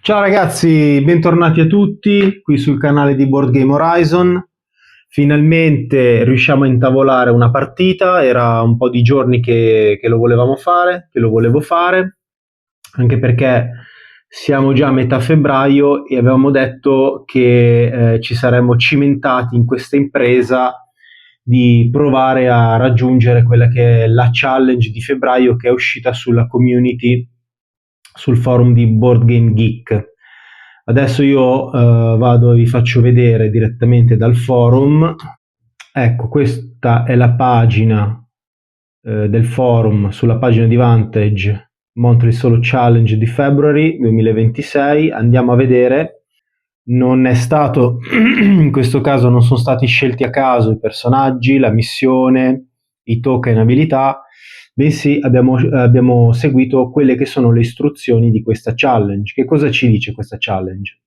Ciao ragazzi, bentornati a tutti qui sul canale di Board Game Horizon. Finalmente riusciamo a intavolare una partita, era un po' di giorni che lo volevamo fare, che lo volevo fare, anche perché siamo già a metà febbraio e avevamo detto che ci saremmo cimentati in questa impresa di provare a raggiungere quella che è la challenge di febbraio che è uscita sulla community, sul forum di Board Game Geek. Adesso io vado e vi faccio vedere direttamente dal forum. Ecco, questa è la pagina del forum sulla pagina di Vantage Monthly Solo Challenge di February 2026. Andiamo a vedere. Non è stato, in questo caso non sono stati scelti a caso i personaggi, la missione, i token abilità, bensì abbiamo seguito quelle che sono le istruzioni di questa challenge. Che cosa ci dice questa challenge?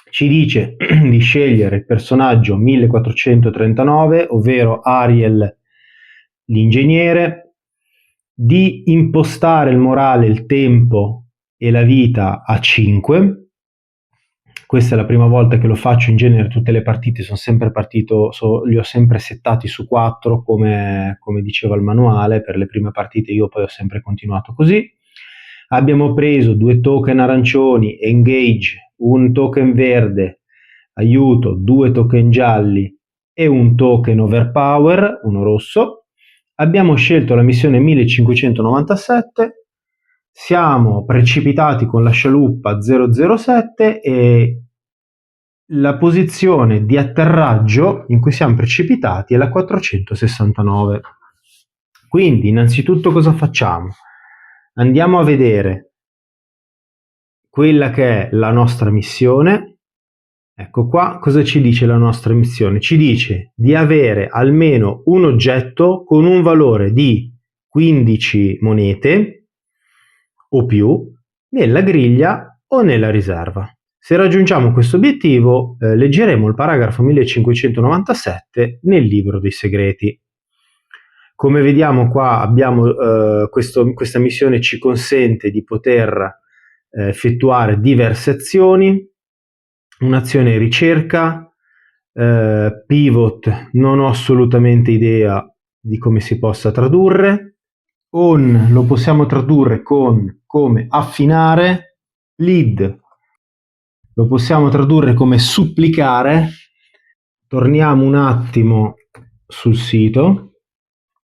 Ci dice di scegliere il personaggio 1439, ovvero Ariel l'ingegnere, di impostare il morale, il tempo e la vita a 5. Questa è la prima volta che lo faccio, in genere tutte le partite sono sempre li ho sempre settati su 4 come diceva il manuale. Per le prime partite io poi ho sempre continuato così. Abbiamo preso 2 token arancioni, engage, un token verde, aiuto, 2 token gialli e un token overpower, uno rosso. Abbiamo scelto la missione 1597. Siamo precipitati con la scialuppa 007 e la posizione di atterraggio in cui siamo precipitati è la 469. Quindi, innanzitutto cosa facciamo? Andiamo a vedere quella che è la nostra missione. Ecco qua, cosa ci dice la nostra missione? Ci dice di avere almeno un oggetto con un valore di 15 monete o più nella griglia o nella riserva. Se raggiungiamo questo obiettivo, leggeremo il paragrafo 1597 nel libro dei segreti. Come vediamo qua abbiamo questa missione ci consente di poter effettuare diverse azioni, un'azione ricerca, pivot, non ho assolutamente idea di come si possa tradurre. On lo possiamo tradurre come affinare, lead lo possiamo tradurre come supplicare. Torniamo un attimo sul sito.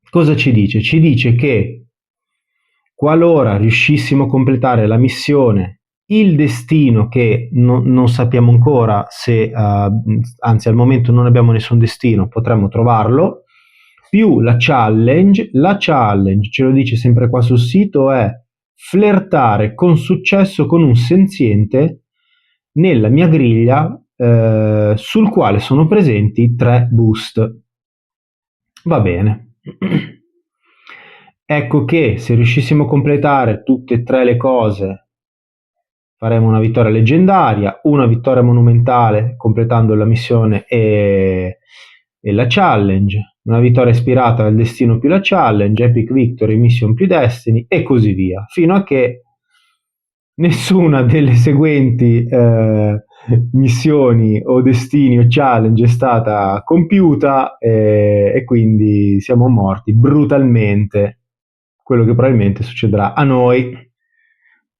Cosa ci dice? Ci dice che qualora riuscissimo a completare la missione, il destino che non sappiamo ancora se, anzi al momento non abbiamo nessun destino, potremmo trovarlo, più la challenge ce lo dice sempre qua sul sito, è flirtare con successo con un senziente nella mia griglia sul quale sono presenti 3 boost. Va bene. Ecco che se riuscissimo a completare tutte e 3 le cose faremo una vittoria leggendaria, una vittoria monumentale completando la missione e la challenge, una vittoria ispirata al destino più la challenge, epic victory, mission più destiny e così via, fino a che nessuna delle seguenti missioni o destini o challenge è stata compiuta e quindi siamo morti brutalmente, quello che probabilmente succederà a noi.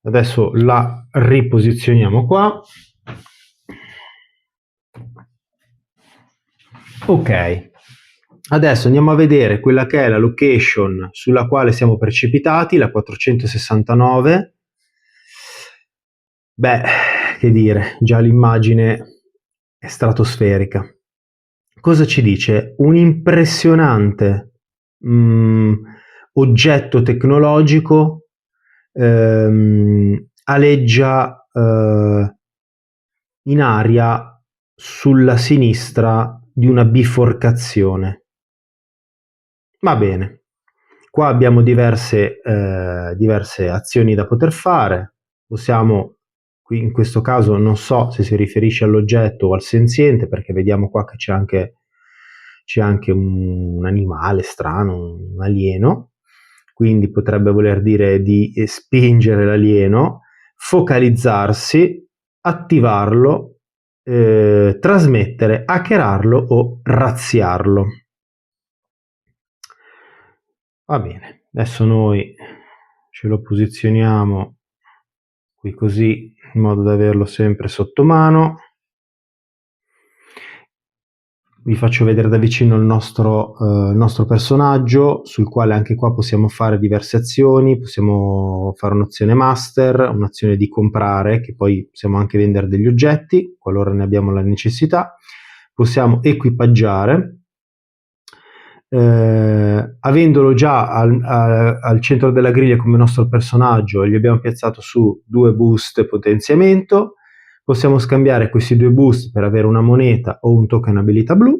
Adesso la riposizioniamo qua. Ok, adesso andiamo a vedere quella che è la location sulla quale siamo precipitati, la 469. Beh, che dire, già l'immagine è stratosferica. Cosa ci dice? Un impressionante oggetto tecnologico aleggia in aria sulla sinistra di una biforcazione. Va bene, qua abbiamo diverse azioni da poter fare. Possiamo, qui in questo caso non so se si riferisce all'oggetto o al senziente, perché vediamo qua che c'è anche un animale strano, un alieno, quindi potrebbe voler dire di spingere l'alieno, focalizzarsi, attivarlo, trasmettere, hackerarlo o razziarlo. Va bene, adesso noi ce lo posizioniamo qui così, in modo da averlo sempre sotto mano. Vi faccio vedere da vicino il nostro personaggio, sul quale anche qua possiamo fare diverse azioni. Possiamo fare un'azione master, un'azione di comprare, che poi possiamo anche vendere degli oggetti qualora ne abbiamo la necessità. Possiamo equipaggiare, avendolo già al centro della griglia come nostro personaggio. Gli abbiamo piazzato su 2 boost potenziamento. Possiamo scambiare questi 2 boost per avere una moneta o un token abilità blu,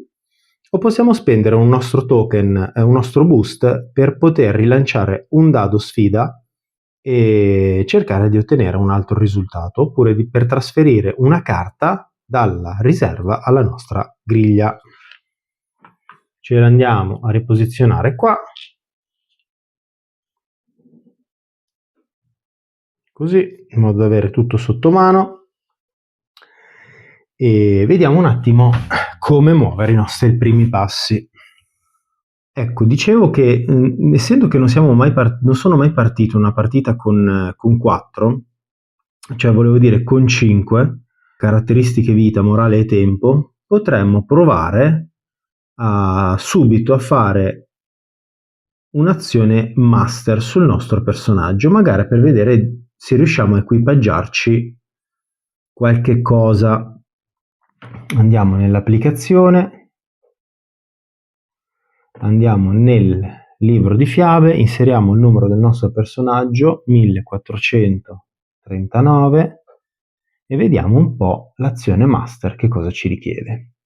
o possiamo spendere un nostro token, un nostro boost, per poter rilanciare un dado sfida e cercare di ottenere un altro risultato, oppure per trasferire una carta dalla riserva alla nostra griglia. Ce la andiamo a riposizionare qua, così, in modo da avere tutto sotto mano, e vediamo un attimo come muovere i nostri primi passi. Ecco, dicevo che essendo che non sono mai partito una partita con 4, cioè volevo dire con 5 caratteristiche: vita, morale e tempo, potremmo provare subito a fare un'azione master sul nostro personaggio, magari per vedere se riusciamo a equipaggiarci qualche cosa. Andiamo nell'applicazione, andiamo nel libro di fiabe, inseriamo il numero del nostro personaggio, 1439, e vediamo un po' l'azione master che cosa ci richiede.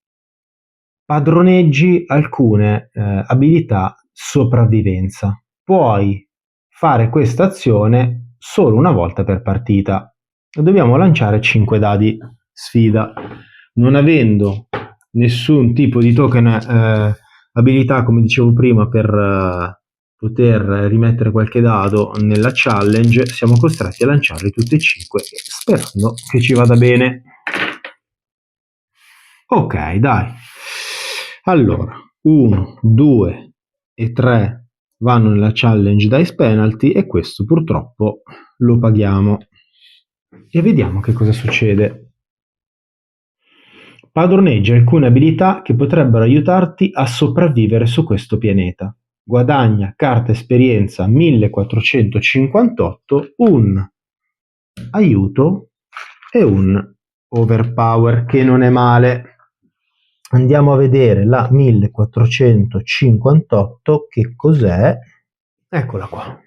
Padroneggi alcune abilità sopravvivenza. Puoi fare questa azione solo una volta per partita. Dobbiamo lanciare 5 dadi sfida. Non avendo nessun tipo di token abilità, come dicevo prima, per poter rimettere qualche dado nella challenge, siamo costretti a lanciarli tutti e 5, sperando che ci vada bene. Ok, dai. Allora, 1, 2 e 3 vanno nella challenge dice penalty, e questo purtroppo lo paghiamo. E vediamo che cosa succede. Padroneggia alcune abilità che potrebbero aiutarti a sopravvivere su questo pianeta. Guadagna carta esperienza 1458, un aiuto e un overpower, che non è male. Andiamo a vedere la 1458, che cos'è? Eccola qua.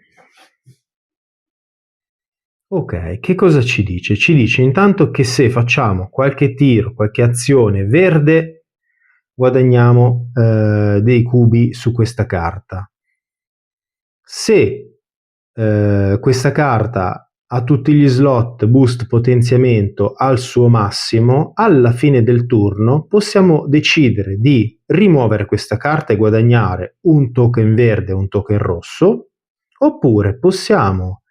Ok, che cosa ci dice? Ci dice intanto che se facciamo qualche tiro, qualche azione verde, guadagniamo dei cubi su questa carta. Se questa carta ha tutti gli slot boost potenziamento al suo massimo, alla fine del turno possiamo decidere di rimuovere questa carta e guadagnare un token verde o un token rosso, oppure possiamo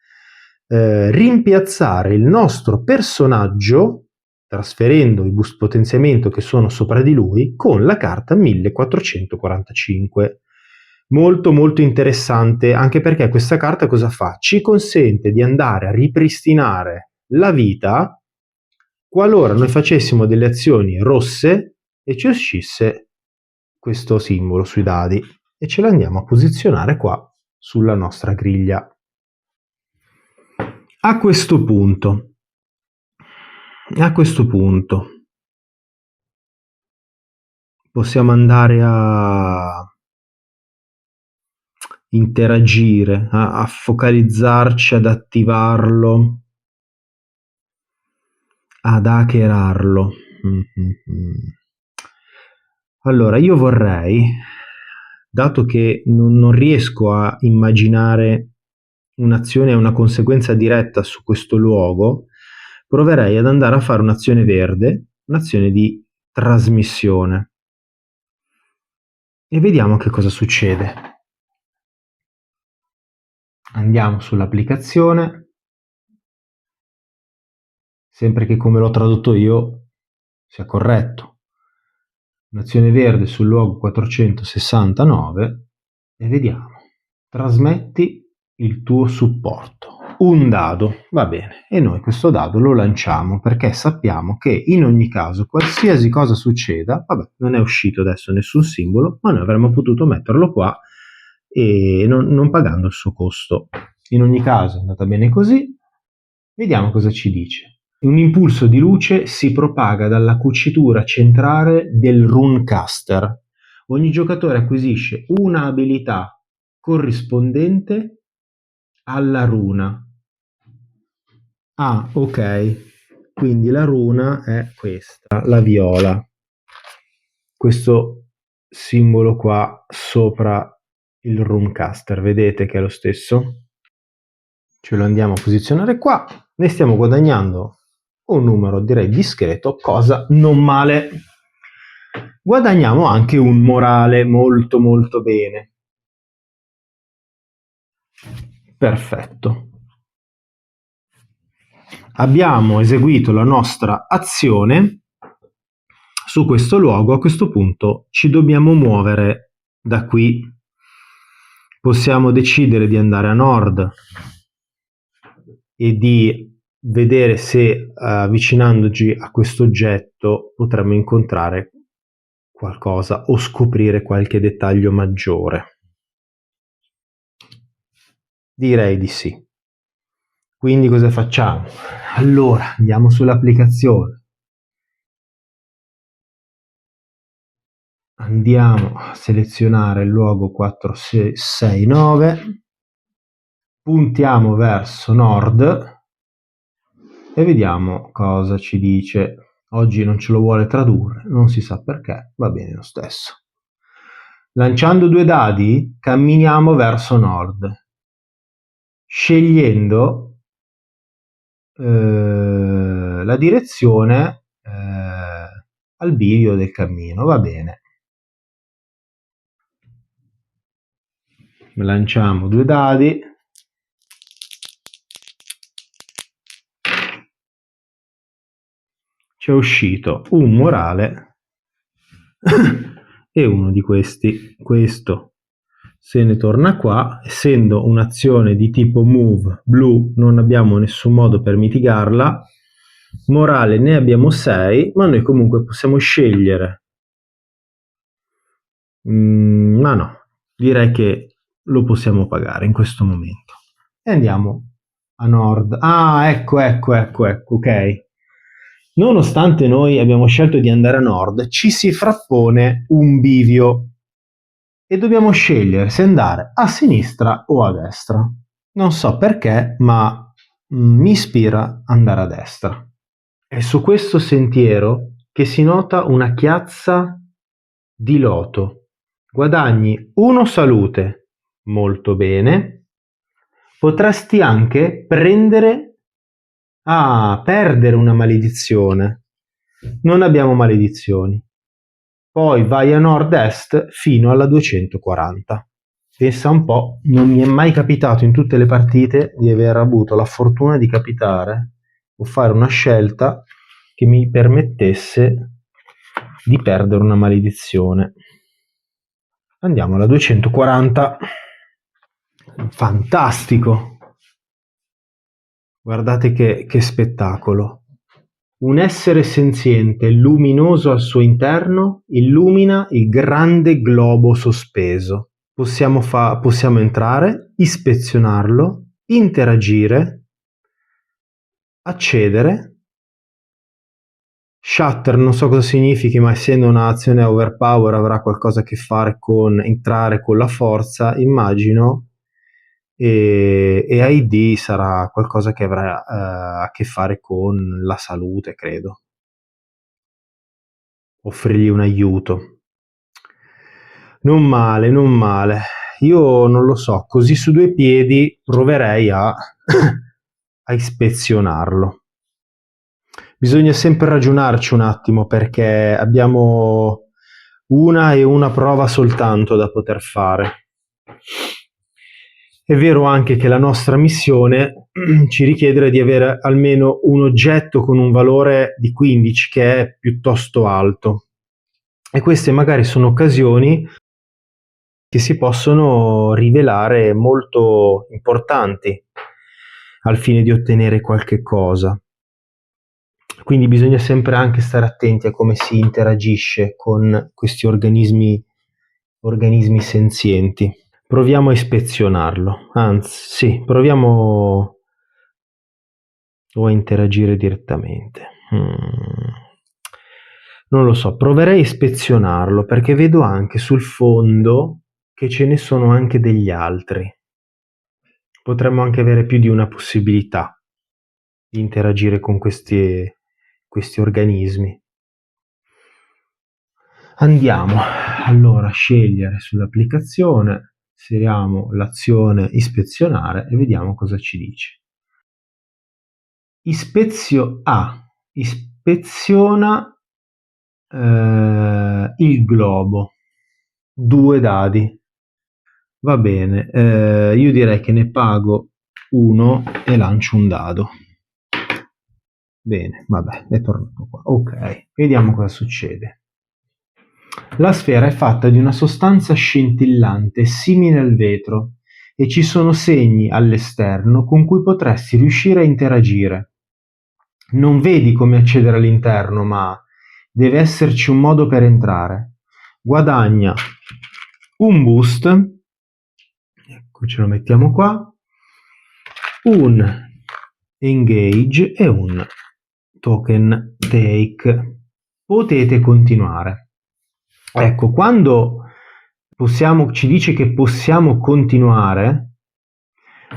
rimpiazzare il nostro personaggio trasferendo i boost potenziamento che sono sopra di lui con la carta 1445. Molto molto interessante, anche perché questa carta cosa fa? Ci consente di andare a ripristinare la vita qualora noi facessimo delle azioni rosse e ci uscisse questo simbolo sui dadi, e ce l'andiamo a posizionare qua sulla nostra griglia. A questo punto possiamo andare a interagire, a focalizzarci, ad attivarlo, ad hackerarlo. Allora, io vorrei, dato che non riesco a immaginare un'azione e una conseguenza diretta su questo luogo, proverei ad andare a fare un'azione verde, un'azione di trasmissione, e vediamo che cosa succede. Andiamo sull'applicazione, sempre che come l'ho tradotto io sia corretto. Un'azione verde sul luogo 469 e vediamo. Trasmetti il tuo supporto. Un dado, va bene, e noi questo dado lo lanciamo perché sappiamo che in ogni caso, qualsiasi cosa succeda, vabbè, non è uscito adesso nessun simbolo, ma noi avremmo potuto metterlo qua e non pagando il suo costo. In ogni caso è andata bene così. Vediamo cosa ci dice. Un impulso di luce si propaga dalla cucitura centrale del Runecaster. Ogni giocatore acquisisce una abilità corrispondente alla runa. Ah, ok. Quindi la runa è questa, la viola. Questo simbolo qua sopra il Runecaster, vedete che è lo stesso? Ce lo andiamo a posizionare qua. Ne stiamo guadagnando un numero direi discreto, cosa non male. Guadagniamo anche un morale molto molto bene. Perfetto. Abbiamo eseguito la nostra azione su questo luogo. A questo punto ci dobbiamo muovere da qui. Possiamo decidere di andare a nord e di vedere se avvicinandoci a questo oggetto potremmo incontrare qualcosa o scoprire qualche dettaglio maggiore. Direi di sì. Quindi cosa facciamo? Allora andiamo sull'applicazione, andiamo a selezionare il luogo 469, puntiamo verso nord e vediamo cosa ci dice. Oggi non ce lo vuole tradurre, non si sa perché, va bene lo stesso. Lanciando 2 dadi camminiamo verso nord, scegliendo la direzione al bivio del cammino, va bene. Lanciamo 2 dadi. Ci è uscito un morale e uno di questi, questo se ne torna qua. Essendo un'azione di tipo move blu non abbiamo nessun modo per mitigarla. Morale ne abbiamo 6, ma noi comunque possiamo scegliere. Ma no, direi che lo possiamo pagare in questo momento. E andiamo a nord. Ah, ecco, ok. Nonostante noi abbiamo scelto di andare a nord, ci si frappone un bivio e dobbiamo scegliere se andare a sinistra o a destra. Non so perché, ma mi ispira andare a destra. È su questo sentiero che si nota una chiazza di loto. Guadagni 1 salute, molto bene. Potresti anche perdere una maledizione. Non abbiamo maledizioni. Poi vai a nord-est fino alla 240. Pensa un po', non mi è mai capitato in tutte le partite di aver avuto la fortuna di capitare o fare una scelta che mi permettesse di perdere una maledizione. Andiamo alla 240. Fantastico! Guardate che spettacolo. Un essere senziente luminoso al suo interno illumina il grande globo sospeso. Possiamo entrare, ispezionarlo, interagire, accedere. Shatter non so cosa significhi, ma essendo un'azione overpower avrà qualcosa a che fare con entrare con la forza, immagino, e ID sarà qualcosa che avrà a che fare con la salute, credo. Offrirgli un aiuto. Non male, non male. Io non lo so, così su 2 piedi proverei a ispezionarlo. Bisogna sempre ragionarci un attimo perché abbiamo una prova soltanto da poter fare. È vero anche che la nostra missione ci richiederà di avere almeno un oggetto con un valore di 15 che è piuttosto alto, e queste magari sono occasioni che si possono rivelare molto importanti al fine di ottenere qualche cosa. Quindi bisogna sempre anche stare attenti a come si interagisce con questi organismi senzienti. Proviamo a ispezionarlo, anzi, sì, proviamo o a interagire direttamente. Non lo so, proverei a ispezionarlo perché vedo anche sul fondo che ce ne sono anche degli altri. Potremmo anche avere più di una possibilità di interagire con questi organismi. Andiamo allora a scegliere sull'applicazione, inseriamo l'azione ispezionare e vediamo cosa ci dice. Ispeziona il globo, 2 dadi. Va bene, io direi che ne pago 1 e lancio un dado. Bene, vabbè, è tornato qua. Ok, vediamo cosa succede. La sfera è fatta di una sostanza scintillante simile al vetro e ci sono segni all'esterno con cui potresti riuscire a interagire. Non vedi come accedere all'interno, ma deve esserci un modo per entrare. Guadagna un boost, ecco, ce lo mettiamo qua, un engage e un token take. Potete continuare. Ecco, quando ci dice che possiamo continuare,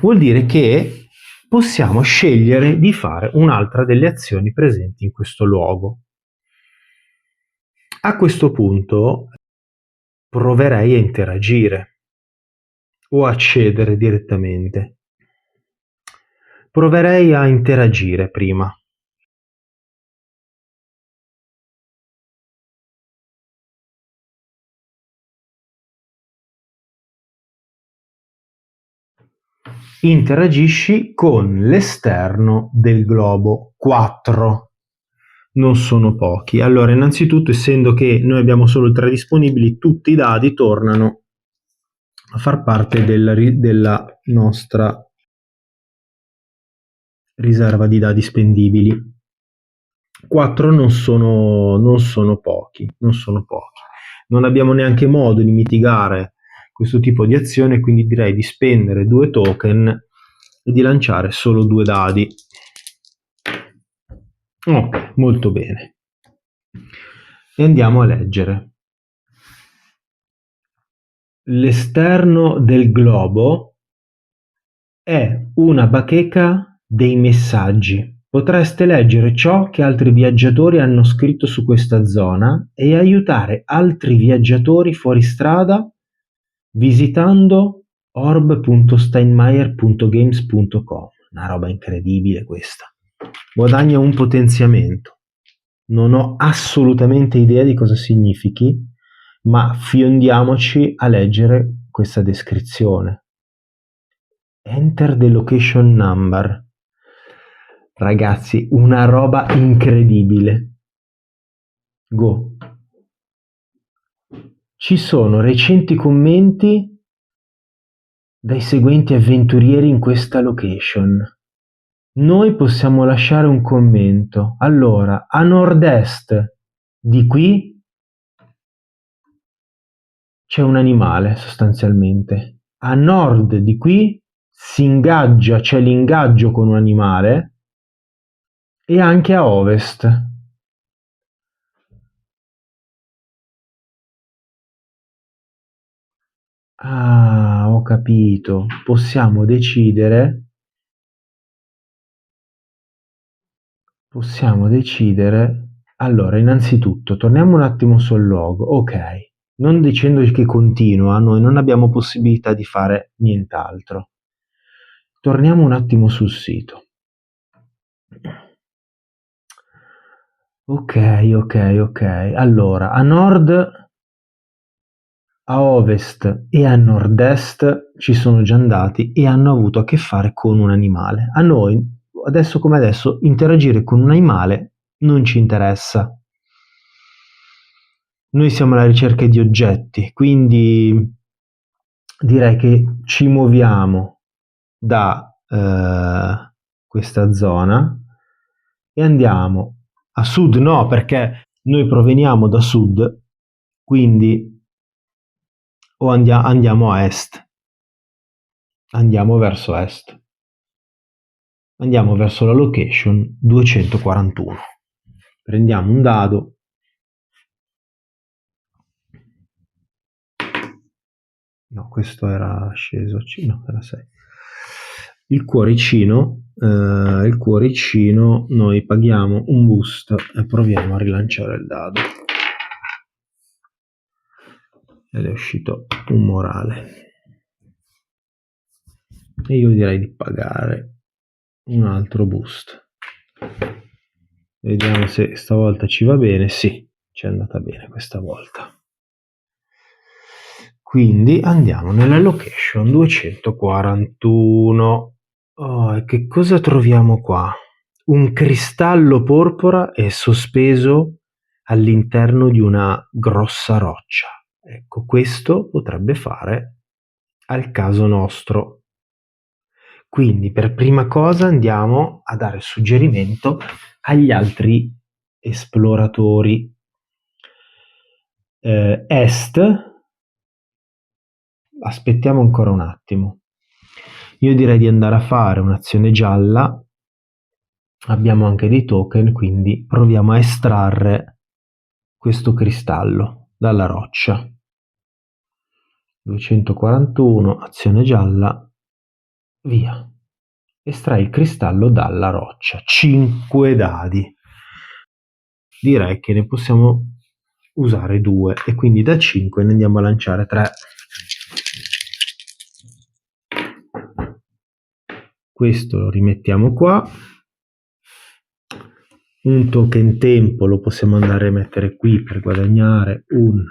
vuol dire che possiamo scegliere di fare un'altra delle azioni presenti in questo luogo. A questo punto proverei a interagire o accedere direttamente. Proverei a interagire prima. Interagisci con l'esterno del globo. 4. Non sono pochi. Allora, innanzitutto, essendo che noi abbiamo solo 3 disponibili, tutti i dadi tornano a far parte della nostra riserva di dadi spendibili. 4 non sono pochi. Non abbiamo neanche modo di mitigare questo tipo di azione, quindi direi di spendere 2 token e di lanciare solo 2 dadi. Ok, molto bene. E andiamo a leggere. L'esterno del globo è una bacheca dei messaggi. Potreste leggere ciò che altri viaggiatori hanno scritto su questa zona e aiutare altri viaggiatori fuori strada visitando orb.steinmeier.games.com. Una roba incredibile questa. Guadagna un potenziamento. Non ho assolutamente idea di cosa significhi, ma fiondiamoci a leggere questa descrizione. Enter the location number. Ragazzi, una roba incredibile. Go. Ci sono recenti commenti dai seguenti avventurieri in questa location. Noi possiamo lasciare un commento. Allora, a nord-est di qui c'è un animale, sostanzialmente. A nord di qui c'è l'ingaggio con un animale, e anche a ovest. Ah, ho capito. Possiamo decidere. Allora, innanzitutto, torniamo un attimo sul logo. Ok, non dicendo che continua, noi non abbiamo possibilità di fare nient'altro. Torniamo un attimo sul sito. Ok. Allora, a nord a ovest e a nord-est ci sono già andati e hanno avuto a che fare con un animale. A noi, adesso come adesso, interagire con un animale non ci interessa. Noi siamo alla ricerca di oggetti, quindi direi che ci muoviamo da questa zona e andiamo a sud, no, perché noi proveniamo da sud, quindi o andiamo a est, andiamo verso est, andiamo verso la location 241. Prendiamo un dado. No, questo era sceso, no, era 6. Il cuoricino, noi paghiamo un boost e proviamo a rilanciare il dado. Ed è uscito un morale. E io direi di pagare un altro boost. Vediamo se stavolta ci va bene. Sì, ci è andata bene questa volta. Quindi andiamo nella location 241. Oh, e che cosa troviamo qua? Un cristallo porpora è sospeso all'interno di una grossa roccia. Ecco, questo potrebbe fare al caso nostro. Quindi per prima cosa andiamo a dare suggerimento agli altri esploratori. Est, aspettiamo ancora un attimo. Io direi di andare a fare un'azione gialla. Abbiamo anche dei token, quindi proviamo a estrarre questo cristallo dalla roccia. 241, azione gialla, via. Estrai il cristallo dalla roccia. 5 dadi. Direi che ne possiamo usare 2 e quindi da 5 ne andiamo a lanciare 3. Questo lo rimettiamo qua. Un token tempo lo possiamo andare a mettere qui per guadagnare un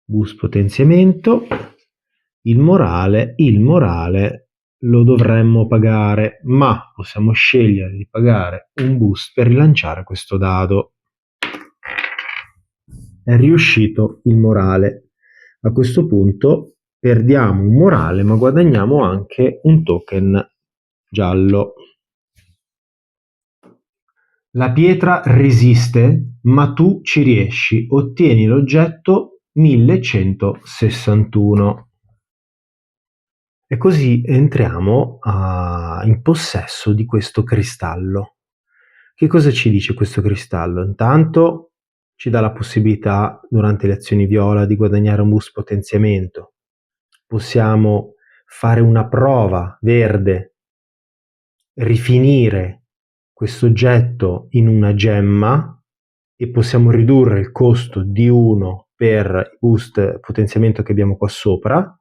boost potenziamento. Il morale lo dovremmo pagare, ma possiamo scegliere di pagare un boost per rilanciare questo dado. È riuscito il morale. A questo punto perdiamo un morale, ma guadagniamo anche un token giallo. La pietra resiste, ma tu ci riesci. Ottieni l'oggetto 1161. E così entriamo in possesso di questo cristallo. Che cosa ci dice questo cristallo? Intanto ci dà la possibilità durante le azioni viola di guadagnare un boost potenziamento. Possiamo fare una prova verde, rifinire questo oggetto in una gemma e possiamo ridurre il costo di 1 per il boost potenziamento che abbiamo qua sopra.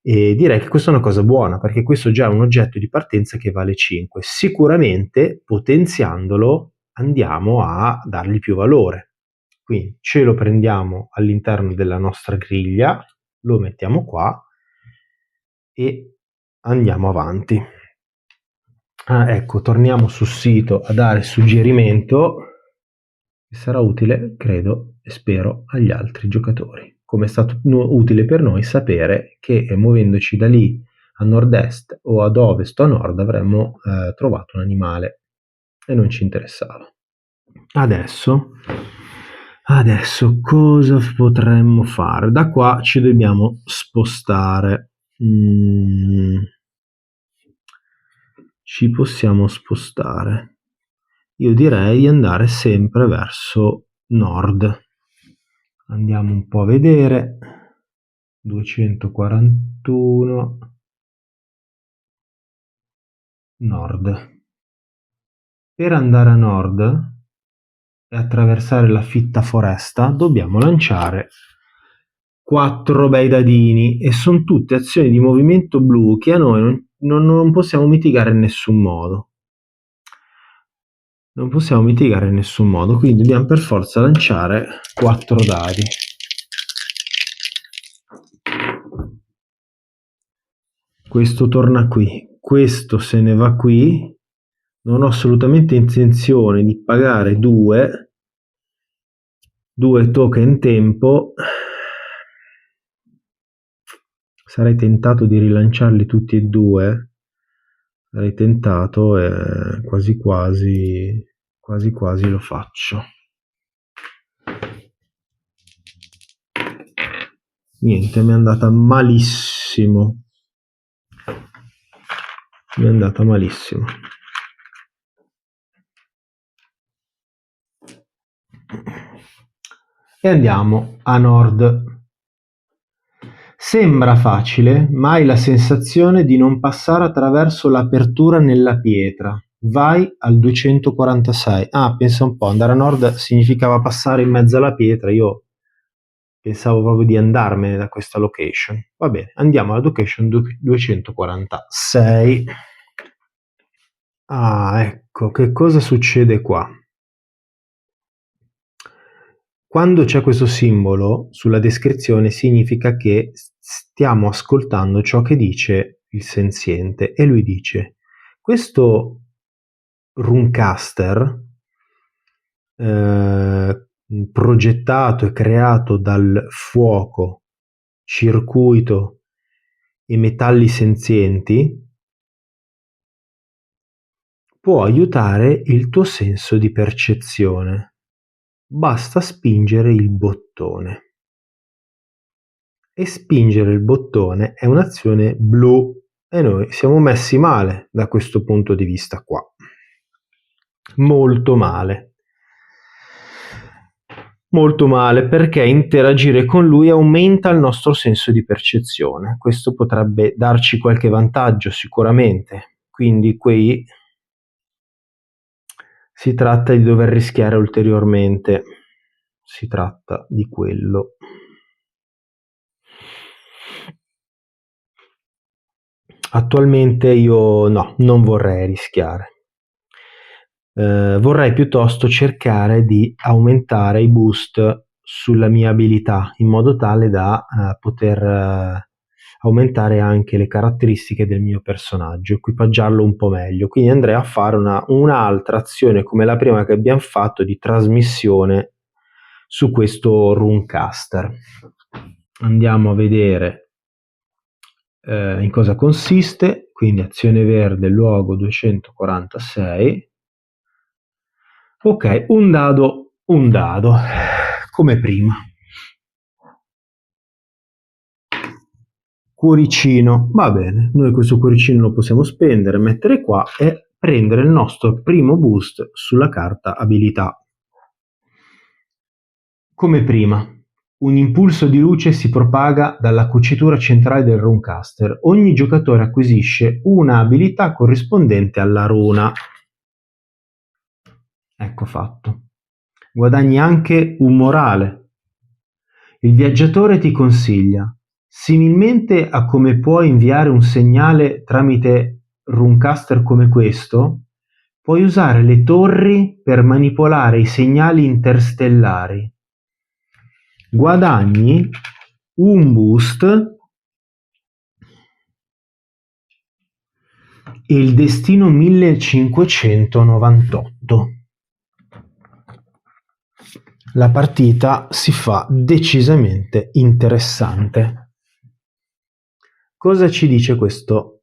E direi che questa è una cosa buona, perché questo già è un oggetto di partenza che vale 5. Sicuramente potenziandolo andiamo a dargli più valore. Quindi ce lo prendiamo all'interno della nostra griglia, lo mettiamo qua e andiamo avanti. Ecco, torniamo sul sito a dare suggerimento che sarà utile, credo e spero, agli altri giocatori. Come è stato utile per noi sapere che muovendoci da lì a nord-est o ad ovest o a nord avremmo trovato un animale e non ci interessava. Adesso cosa potremmo fare? Da qua ci dobbiamo spostare. Ci possiamo spostare. Io direi di andare sempre verso nord. Andiamo un po' a vedere. 241 nord. Per andare a nord e attraversare la fitta foresta dobbiamo lanciare 4 bei dadini e sono tutte azioni di movimento blu che a noi non possiamo mitigare in nessun modo. Non possiamo mitigare in nessun modo, quindi dobbiamo per forza lanciare 4 dadi. questo torna qui, questo se ne va qui. Non ho assolutamente intenzione di pagare due token tempo. Sarei tentato di rilanciarli tutti e due. Sarei tentato e quasi quasi lo faccio. Niente, mi è andata malissimo. Mi è andata malissimo. E andiamo a nord. Sembra facile, ma hai la sensazione di non passare attraverso l'apertura nella pietra. Vai al 246. Ah, pensa un po', andare a nord significava passare in mezzo alla pietra. Io pensavo proprio di andarmene da questa location. Va bene, andiamo alla location 246. Ah, ecco, che cosa succede qua? Quando c'è questo simbolo sulla descrizione significa che stiamo ascoltando ciò che dice il senziente, e lui dice: questo Runecaster progettato e creato dal fuoco, circuito e metalli senzienti può aiutare il tuo senso di percezione. Basta spingere il bottone. E spingere il bottone è un'azione blu, e noi siamo messi male da questo punto di vista qua. Molto male. Molto male, perché interagire con lui aumenta il nostro senso di percezione. Questo potrebbe darci qualche vantaggio sicuramente, quindi qui si tratta di dover rischiare ulteriormente. Si tratta di quello. Attualmente io no, non vorrei rischiare. Vorrei piuttosto cercare di aumentare i boost sulla mia abilità, in modo tale da poter aumentare anche le caratteristiche del mio personaggio, equipaggiarlo un po' meglio. Quindi andrei a fare un'altra azione come la prima che abbiamo fatto di trasmissione su questo Runecaster. Andiamo a vedere in cosa consiste. Quindi azione verde, luogo 246. Ok, un dado, come prima. Cuoricino, va bene, noi questo cuoricino lo possiamo spendere, mettere qua e prendere il nostro primo boost sulla carta abilità. Come prima, un impulso di luce si propaga dalla cucitura centrale del Runecaster. Ogni giocatore acquisisce una abilità corrispondente alla runa. Ecco fatto. Guadagni anche un morale. Il viaggiatore ti consiglia: similmente a come puoi inviare un segnale tramite Runecaster come questo, puoi usare le torri per manipolare i segnali interstellari. Guadagni un boost e il destino 1598. La partita si fa decisamente interessante. Cosa ci dice questo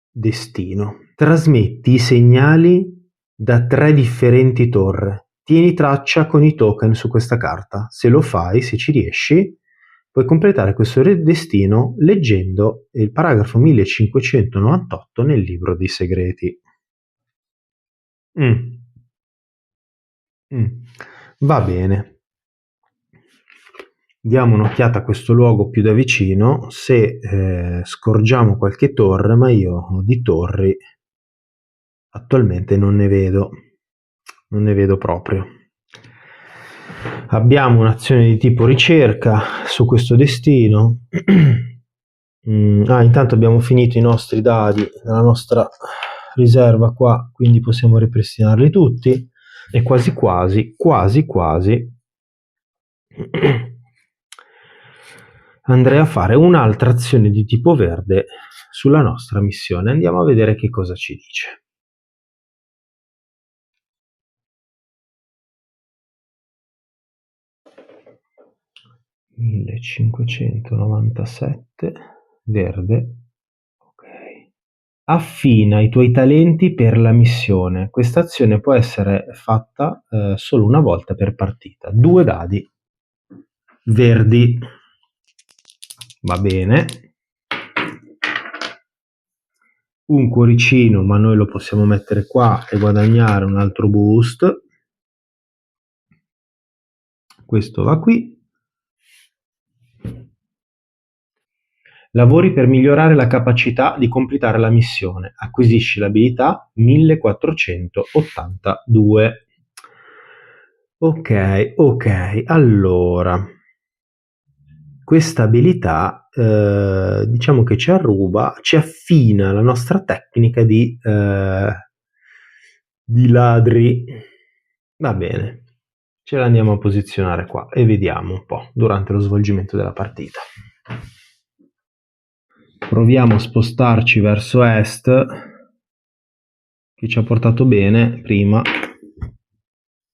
destino? Trasmetti i segnali da 3 differenti torri. Tieni traccia con i token su questa carta. Se lo fai, se ci riesci, puoi completare questo destino leggendo il paragrafo 1598 nel libro dei segreti. Va bene. Diamo un'occhiata a questo luogo più da vicino, se scorgiamo qualche torre, ma io di torri attualmente non ne vedo proprio. Abbiamo un'azione di tipo ricerca su questo destino. Intanto abbiamo finito i nostri dadi nella nostra riserva qua, quindi possiamo ripristinarli tutti, e quasi quasi andrei a fare un'altra azione di tipo verde sulla nostra missione. Andiamo a vedere che cosa ci dice. $1597 verde. Ok. Affina i tuoi talenti per la missione. Questa azione può essere fatta solo una volta per partita. 2 dadi verdi. Va bene. Un cuoricino, ma noi lo possiamo mettere qua e guadagnare un altro boost. Questo va qui. Lavori per migliorare la capacità di completare la missione. Acquisisci l'abilità 1482. Ok. Allora, questa abilità diciamo che ci affina la nostra tecnica di ladri. Va bene, ce la andiamo a posizionare qua e vediamo un po' durante lo svolgimento della partita. Proviamo a spostarci verso est, che ci ha portato bene prima.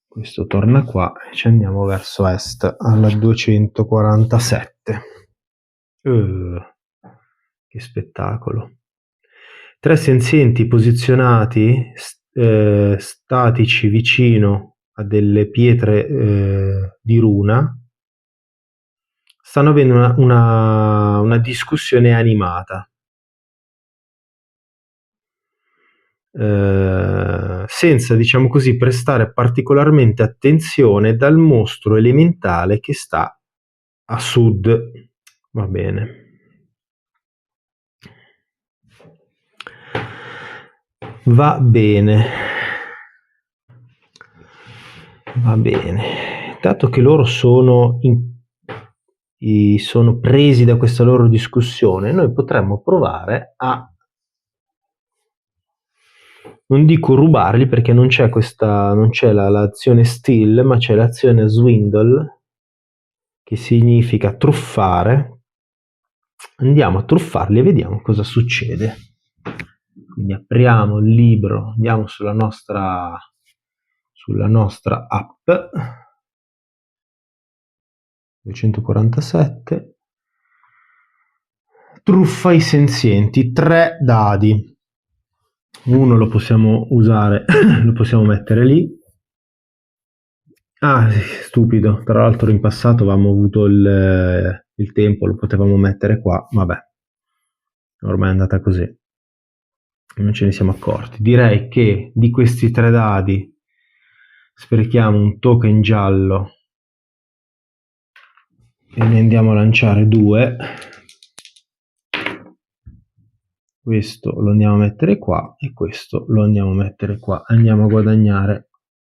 Questo torna qua e ci andiamo verso est alla 247. Che spettacolo. 3 senzienti posizionati statici vicino a delle pietre di runa stanno avendo una discussione animata. Senza, diciamo così, prestare particolarmente attenzione dal mostro elementale che sta a sud. Va bene. Va bene. Dato che loro sono presi da questa loro discussione, noi potremmo provare a, non dico rubarli perché non c'è l'azione steal, ma c'è l'azione swindle, che significa truffare. Andiamo a truffarli e vediamo cosa succede. Quindi apriamo il libro, andiamo sulla nostra app 247, truffa i senzienti, 3 dadi. Uno lo possiamo usare, lo possiamo mettere lì. Stupido, tra l'altro in passato avevamo avuto il tempo, lo potevamo mettere qua, vabbè, ormai è andata così, non ce ne siamo accorti. Direi che di questi 3 dadi sprechiamo un token giallo e ne andiamo a lanciare 2. Questo lo andiamo a mettere qua e questo lo andiamo a mettere qua. Andiamo a guadagnare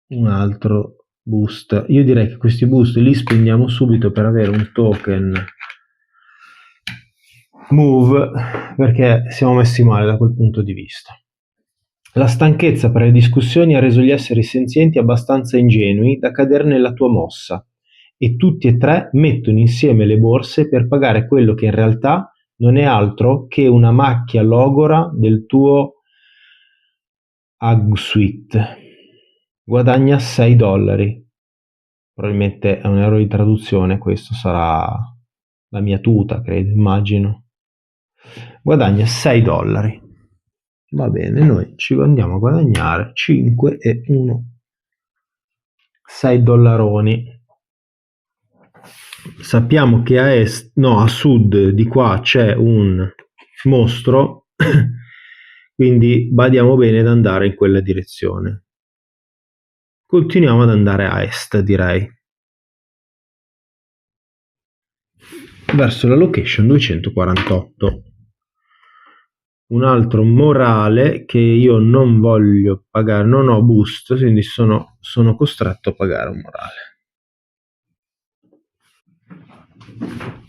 un altro boost. Io direi che questi boost li spendiamo subito per avere un token move, perché siamo messi male da quel punto di vista. La stanchezza per le discussioni ha reso gli esseri senzienti abbastanza ingenui da cadere nella tua mossa, e tutti e 3 mettono insieme le borse per pagare quello che in realtà non è altro che una macchia logora del tuo Agsuite. Guadagna $6. Probabilmente è un errore di traduzione, questo sarà la mia tuta, credo, immagino. Guadagna $6. Va bene, noi ci andiamo a guadagnare 5 e 1. $6. Sappiamo che a sud di qua c'è un mostro, quindi badiamo bene ad andare in quella direzione. Continuiamo ad andare a est, direi, verso la location 248. Un altro morale che io non voglio pagare, non ho boost, quindi sono costretto a pagare un morale.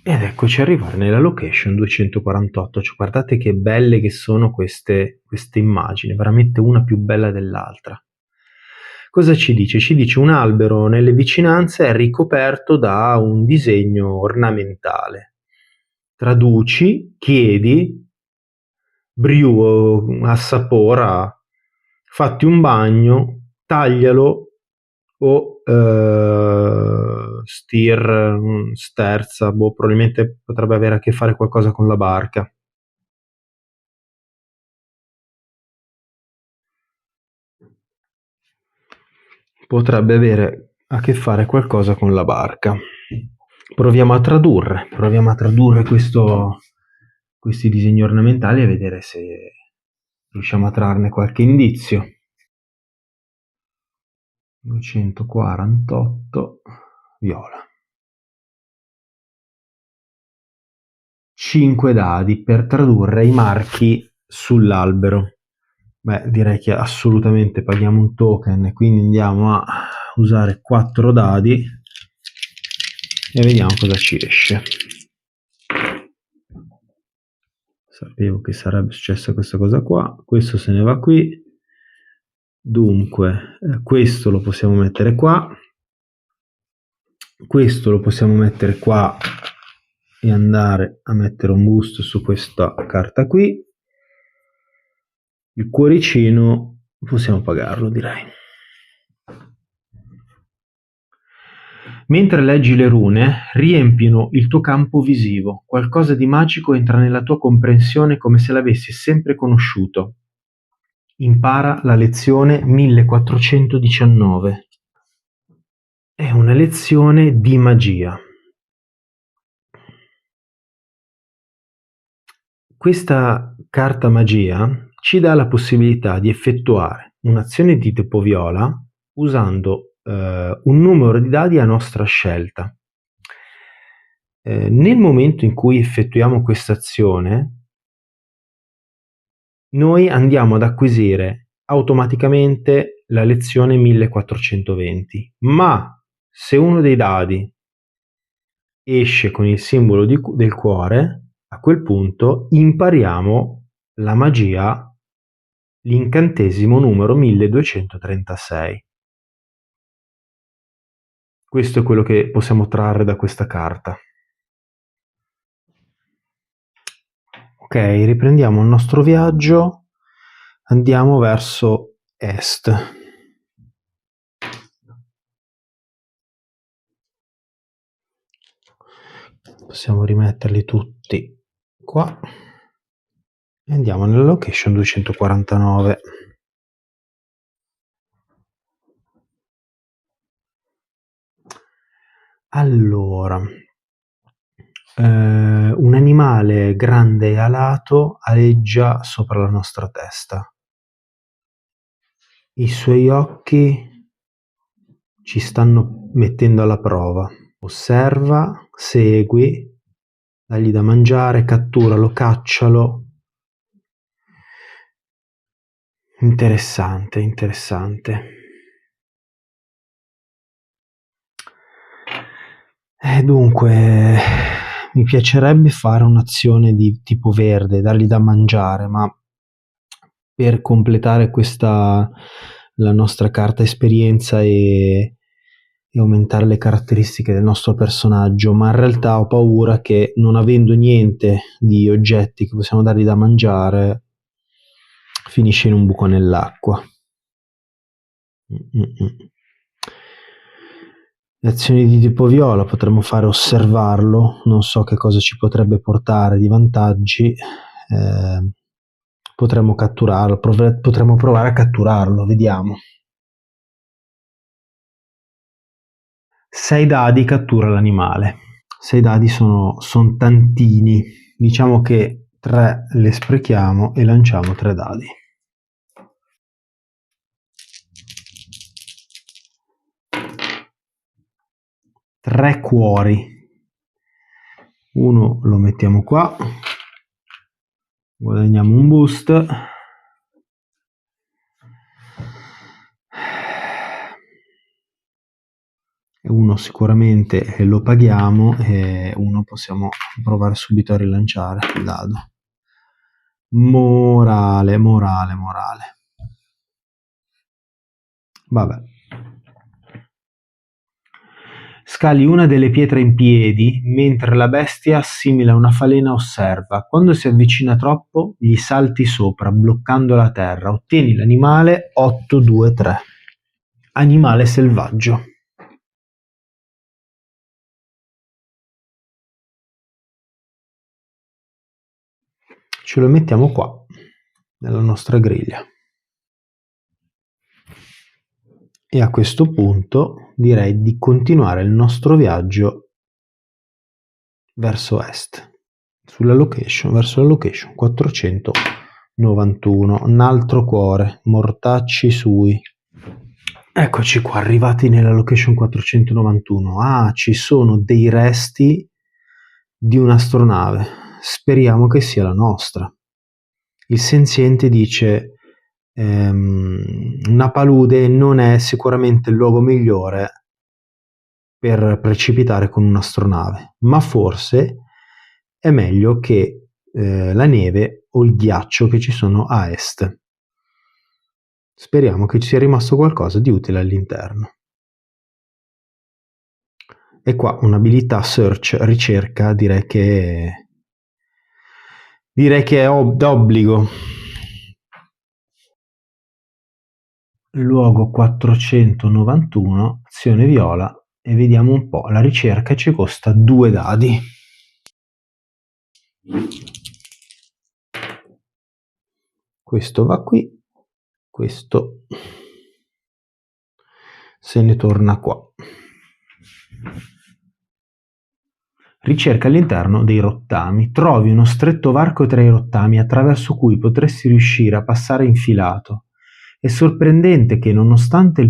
Ed eccoci arrivare nella location 248, cioè, guardate che belle che sono queste immagini, veramente una più bella dell'altra. Cosa ci dice? Ci dice un albero nelle vicinanze è ricoperto da un disegno ornamentale. traduci, chiedi, brew, assapora, fatti un bagno, taglialo o sterza, probabilmente potrebbe avere a che fare qualcosa con la barca. Potrebbe avere a che fare qualcosa con la barca. Proviamo a tradurre questi disegni ornamentali e vedere se riusciamo a trarne qualche indizio. 248 viola. 5 dadi per tradurre i marchi sull'albero. Beh, direi che assolutamente paghiamo un token e quindi andiamo a usare 4 dadi e vediamo cosa ci esce. Sapevo che sarebbe successa questa cosa qua. Questo se ne va qui. Dunque, questo lo possiamo mettere qua. Questo lo possiamo mettere qua e andare a mettere un busto su questa carta qui. Il cuoricino possiamo pagarlo, direi. Mentre leggi le rune, riempiono il tuo campo visivo. Qualcosa di magico entra nella tua comprensione come se l'avessi sempre conosciuto. Impara la lezione 1419. È una lezione di magia. Questa carta magia ci dà la possibilità di effettuare un'azione di tipo viola usando un numero di dadi a nostra scelta. Nel momento in cui effettuiamo questa azione, noi andiamo ad acquisire automaticamente la lezione 1420, ma se uno dei dadi esce con il simbolo del cuore, a quel punto impariamo la magia, l'incantesimo numero 1236. Questo è quello che possiamo trarre da questa carta. Ok, riprendiamo il nostro viaggio, andiamo verso est. Possiamo rimetterli tutti qua e andiamo nella location 249. Allora, un animale grande e alato aleggia sopra la nostra testa. I suoi occhi ci stanno mettendo alla prova. Osserva, segui, dagli da mangiare, catturalo, caccialo. Interessante, interessante. Dunque, mi piacerebbe fare un'azione di tipo verde, dargli da mangiare, ma per completare la nostra carta esperienza e aumentare le caratteristiche del nostro personaggio, ma in realtà ho paura che non avendo niente di oggetti che possiamo dargli da mangiare, finisce in un buco nell'acqua. Le azioni di tipo viola potremmo fare osservarlo, non so che cosa ci potrebbe portare di vantaggi, potremmo catturarlo, potremmo provare a catturarlo, vediamo. 6 dadi cattura l'animale. 6 dadi sono tantini, diciamo che 3 le sprechiamo e lanciamo 3 dadi. Tre cuori. Uno lo mettiamo qua, guadagniamo un boost. E uno sicuramente lo paghiamo e uno possiamo provare subito a rilanciare il dado. Morale. Vabbè. Scali una delle pietre in piedi, mentre la bestia, simile a una falena, osserva. Quando si avvicina troppo, gli salti sopra, bloccando la terra. Ottieni l'animale 823. Animale selvaggio. Ce lo mettiamo qua, nella nostra griglia. E a questo punto direi di continuare il nostro viaggio verso est, verso la location 491. Un altro cuore, mortacci sui. Eccoci qua, arrivati nella location 491. Ah, ci sono dei resti di un'astronave. Speriamo che sia la nostra. Il senziente dice: una palude non è sicuramente il luogo migliore per precipitare con un'astronave, ma forse è meglio che la neve o il ghiaccio che ci sono a est. Speriamo che ci sia rimasto qualcosa di utile all'interno. E qua un'abilità search, ricerca, direi che è d'obbligo. Luogo 491, azione viola, e vediamo un po'. La ricerca ci costa 2 dadi. Questo va qui, questo se ne torna qua. Ricerca all'interno dei rottami. Trovi uno stretto varco tra i rottami attraverso cui potresti riuscire a passare infilato. È sorprendente che nonostante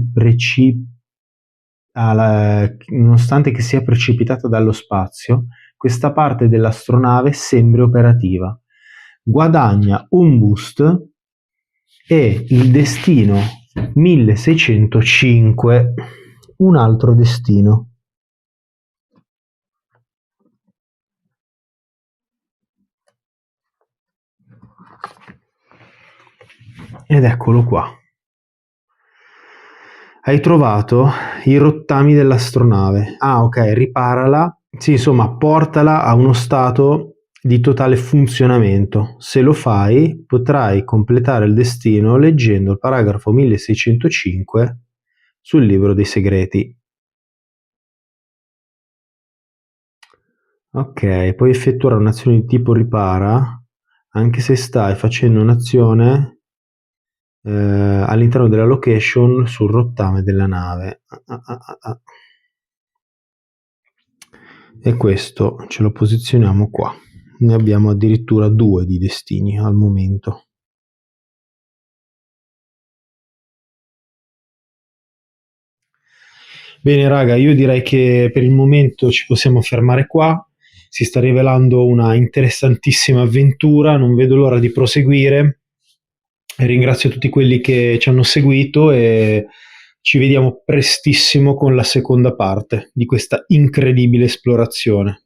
che sia precipitata dallo spazio, questa parte dell'astronave sembri operativa. Guadagna un boost e il destino 1605, un altro destino. Ed eccolo qua. Hai trovato i rottami dell'astronave. Ah, ok, riparala. Sì, insomma, portala a uno stato di totale funzionamento. Se lo fai, potrai completare il destino leggendo il paragrafo 1605 sul libro dei segreti. Ok, puoi effettuare un'azione di tipo ripara anche se stai facendo un'azione all'interno della location sul rottame della nave. E questo ce lo posizioniamo qua. Ne abbiamo addirittura 2 di destini al momento. Bene raga, io direi che per il momento ci possiamo fermare qua. Si sta rivelando una interessantissima avventura, non vedo l'ora di proseguire. Ringrazio tutti quelli che ci hanno seguito e ci vediamo prestissimo con la seconda parte di questa incredibile esplorazione.